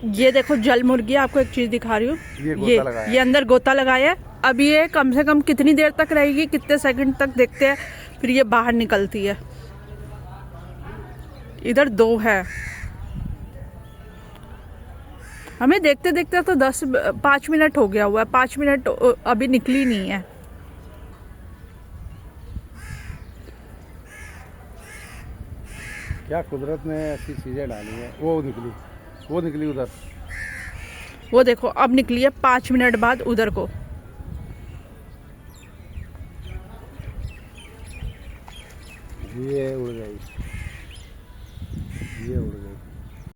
ये देखो जल मुर्गी, आपको एक चीज दिखा रही हूँ। ये अंदर गोता लगाया है। अब ये कम से कम कितनी देर तक रहेगी, कितने सेकंड तक देखते हैं, फिर ये बाहर निकलती है। इधर 2 है। हमें देखते देखते तो 5 मिनट हो गया हुआ है। 5 मिनट अभी निकली नहीं है। क्या कुदरत ने ऐसी चीजें डाली है। वो निकली उधर। वो देखो अब निकली है 5 मिनट बाद उधर को। ये उड़ गई।